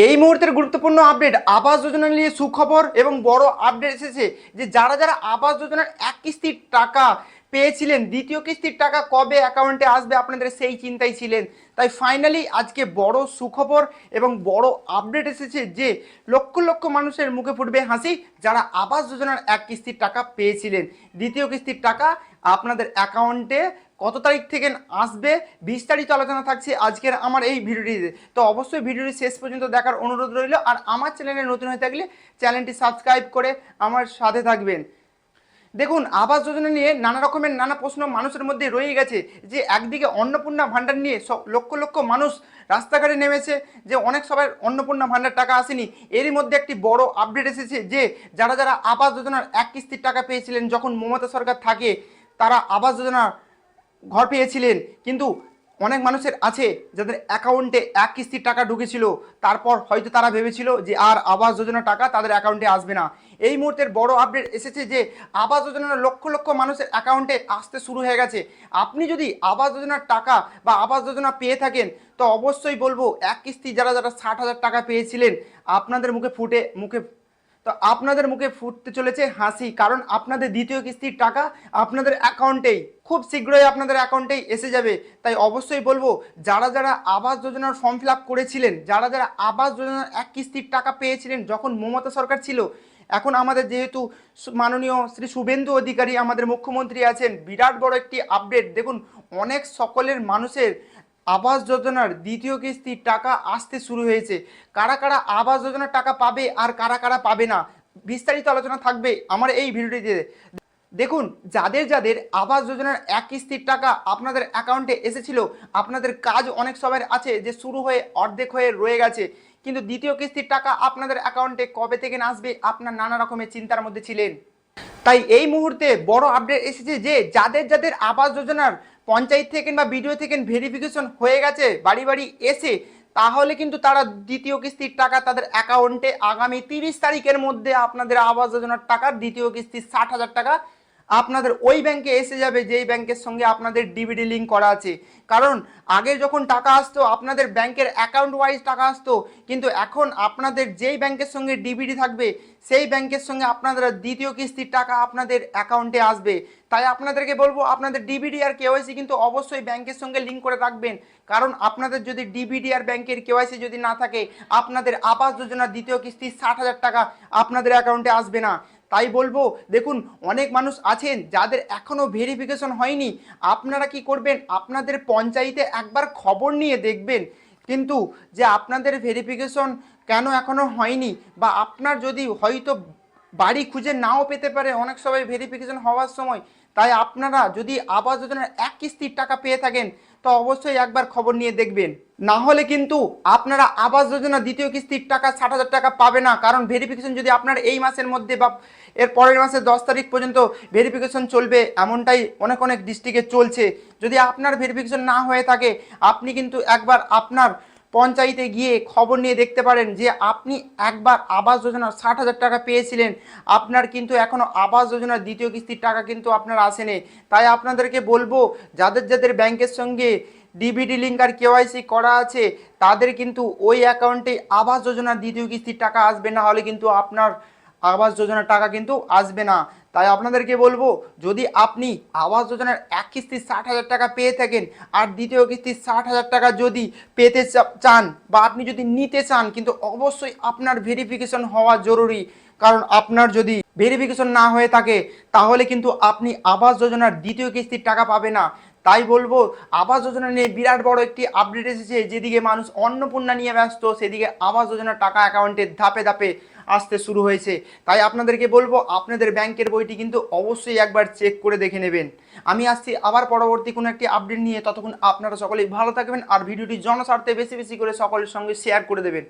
এই মুহূর্তের গুরুত্বপূর্ণ আপডেট আবাস যোজনা নিয়ে সুখবর এবং বড় আপডেট এসেছে যে যারা যারা আবাস যোজনার এক কিস্তির টাকা পেয়েছিলেন, দ্বিতীয় কিস্তির টাকা কবে অ্যাকাউন্টে আসবে আপনাদের সেই চিন্তায় ছিলেন। তাই ফাইনালি আজকে বড় সুখবর এবং বড় আপডেট এসেছে যে লক্ষ লক্ষ মানুষের মুখে ফুটবে হাসি যারা আবাস যোজনার এক কিস্তির টাকা পেয়েছিলেন। দ্বিতীয় কিস্তির টাকা আপনাদের অ্যাকাউন্টে কত তারিখ থেকে আসবে বিস্তারিত আলোচনা থাকছে আজকের আমার এই ভিডিওটিতে। তো অবশ্যই ভিডিওটি শেষ পর্যন্ত দেখার অনুরোধ রইল। আর আমার চ্যানেলে নতুন হয়ে থাকলে চ্যানেলটি সাবস্ক্রাইব করে আমার সাথে থাকবেন। দেখুন, আবাস যোজনা নিয়ে নানা রকমের নানা প্রশ্ন মানুষের মধ্যে রয়ে গেছে যে একদিকে অন্নপূর্ণা ভাণ্ডার নিয়ে লক্ষ লক্ষ মানুষ রাস্তাঘাটে নেমেছে যে অনেক সবার অন্নপূর্ণা ভাণ্ডার টাকা আসেনি। এরই মধ্যে একটি বড় আপডেট এসেছে যে যারা যারা আবাস যোজনার এক কিস্তির টাকা পেয়েছিলেন যখন মমতা সরকার থাকে, তারা আবাস যোজনা ঘর পেয়েছিলেন, কিন্তু অনেক মানুষের আছে যাদের অ্যাকাউন্টে এক কিস্তির টাকা ঢুকেছিল, তারপর হয়তো তারা ভেবেছিল যে আর আবাস যোজনা টাকা তাদের অ্যাকাউন্টে আসবে না। এই মুহূর্তের বড় আপডেট এসেছে যে আবাস যোজনার লক্ষ লক্ষ মানুষের অ্যাকাউন্টে আসতে শুরু হয়ে গেছে। আপনি যদি আবাস যোজনার টাকা বা আবাস যোজনা পেয়ে থাকেন তো অবশ্যই বলবো এক কিস্তি যারা যারা 60,000 টাকা পেয়েছিলেন আপনাদের আপনাদের মুখে ফুটতে চলেছে হাসি, কারণ আপনাদের দ্বিতীয় কিস্তির টাকা আপনাদের অ্যাকাউন্টেই খুব শীঘ্রই আপনাদের অ্যাকাউন্টেই এসে যাবে। তাই অবশ্যই বলবো যারা যারা আবাস যোজনার ফর্ম ফিল আপ করেছিলেন, যারা যারা আবাস যোজনার এক কিস্তির টাকা পেয়েছিলেন যখন মমতা সরকার ছিল, এখন আমাদের যেহেতু মাননীয় শ্রী শুভেন্দু অধিকারী আমাদের মুখ্যমন্ত্রী আছেন, বিরাট বড় একটি আপডেট। দেখুন, অনেক সকলের মানুষের আবাস যোজনার দ্বিতীয় কিস্তির টাকা আসতে শুরু হয়েছে। কারা কারা আবাস যোজনার টাকা পাবে আর কারা কারা পাবে না বিস্তারিত আলোচনা থাকবে আমার এই ভিডিওটিতে। দেখুন, যাদের যাদের আবাস যোজনার এক কিস্তির টাকা আপনাদের অ্যাকাউন্টে এসেছিল, আপনাদের কাজ অনেক সবার আছে যে শুরু হয়ে অর্ধেক হয়ে রয়ে গেছে, কিন্তু দ্বিতীয় কিস্তির টাকা আপনাদের অ্যাকাউন্টে কবে থেকে আসবে আপনার নানা রকমের চিন্তার মধ্যে ছিলেন। তাই এই মুহূর্তে বড় আপডেট এসেছে যে যাদের যাদের আবাস যোজনার পঞ্চায়েত থেকে বা বিডিও থেকে ভেরিফিকেশন হয়ে গেছে বাড়ি বাড়ি এসে, তাহলে কিন্তু তারা দ্বিতীয় কিস্তির টাকা তাদের অ্যাকাউন্টে আগামী 30 তারিখের মধ্যে আপনাদের আবাস যোজনার টাকার দ্বিতীয় কিস্তি 60,000 টাকা আপনাদের ওই ব্যাংকে এসে যাবে যেই ব্যাংকের সঙ্গে আপনাদের ডিবিডি লিঙ্ক করা আছে। কারণ আগে যখন টাকা আসতো আপনাদের ব্যাংকের অ্যাকাউন্ট ওয়াইজ টাকা আসতো, কিন্তু এখন আপনাদের যেই ব্যাংকের সঙ্গে ডিবিডি থাকবে সেই ব্যাংকের সঙ্গে আপনাদের দ্বিতীয় কিস্তির টাকা আপনাদের অ্যাকাউন্টে আসবে। তাই আপনাদেরকে বলবো আপনাদের ডিবিডি আর কেওয়াইসি কিন্তু অবশ্যই ব্যাংকের সঙ্গে লিঙ্ক করে রাখবেন, কারণ আপনাদের যদি ডিবিডি আর ব্যাংকের কেওয়াইসি যদি না থাকে আপনাদের আবাস যোজনার দ্বিতীয় কিস্তি 60,000 টাকা আপনাদের অ্যাকাউন্টে আসবে না। তাই বলবো, দেখুন অনেক মানুষ আছেন যাদের এখনও ভেরিফিকেশন হয়নি, আপনারা কি করবেন আপনাদের পঞ্চায়েতে একবার খবর নিয়ে দেখবেন কিন্তু যে আপনাদের ভেরিফিকেশন কেন এখনও হয়নি, বা আপনার যদি হয়তো বাড়ি খুঁজে নাও পেতে পারে অনেক সময় ভেরিফিকেশন হওয়ার সময়। তাই আপনারা যদি আবাস যোজনার এক কিস্তির টাকা পেয়ে থাকেন তো অবশ্যই একবার খবর নিয়ে দেখবেন, না হলে কিন্তু আপনারা আবাস যোজনা দ্বিতীয় কিস্তির টাকা 60,000 টাকা পাবে না। কারণ ভেরিফিকেশন যদি আপনার এই মাসের মধ্যে বা এর পরের মাসের 10 তারিখ পর্যন্ত ভেরিফিকেশন চলবে, এমনটাই অনেক অনেক ডিস্ট্রিক্টে চলছে। যদি আপনার ভেরিফিকেশন না হয়ে থাকে আপনি কিন্তু একবার আপনার পঞ্চায়েতে গিয়ে খবর নিয়ে দেখতে পারেন যে আপনি একবার আবাস যোজনার 60,000 টাকা পেয়েছিলেন, আপনার কিন্তু এখনও আবাস যোজনার দ্বিতীয় কিস্তির টাকা কিন্তু আপনার আসেনি। তাই আপনাদেরকে বলবো যাদের যাদের ব্যাংকের সঙ্গে ডিবিডি লিঙ্ক আর কেওয়াইসি করা আছে তাদের কিন্তু ওই অ্যাকাউন্টে আবাস যোজনার দ্বিতীয় কিস্তির টাকা আসবে, না হলে কিন্তু আপনার আবাস যোজনার টাকা কিন্তু আসবে না। তাই আপনাদেরকে বলবো যদি আপনি আবাস যোজনার এক কিস্তি 60,000 টাকা পেয়ে থাকেন আর দ্বিতীয় কিস্তি 60,000 টাকা যদি পেতে চান বা আপনি যদি নিতে চান, কিন্তু অবশ্যই আপনার ভেরিফিকেশন হওয়া জরুরি। কারণ আপনার যদি ভেরিফিকেশন না হয়ে থাকে তাহলে কিন্তু আপনি আবাস যোজনার দ্বিতীয় কিস্তির টাকা পাবে না। তাই বলবো আবাস যোজনা নিয়ে বিরাট বড় একটি আপডেট এসেছে। যেদিকে মানুষ অন্নপূর্ণা নিয়ে ব্যস্ত, সেদিকে আবাস যোজনার টাকা অ্যাকাউন্টে ধাপে ধাপে আসতে শুরু হয়েছে। তাই আপনাদেরকে বলবো আপনাদের ব্যাংকের বইটি কিন্তু অবশ্যই একবার চেক করে দেখে নেবেন। আমি আসছি আবার পরবর্তী কোনো একটি আপডেট নিয়ে, ততক্ষণ আপনারা সকলেই ভালো থাকবেন আর ভিডিওটি জনস্বার্থে বেশি বেশি করে সকলের সঙ্গে শেয়ার করে দেবেন।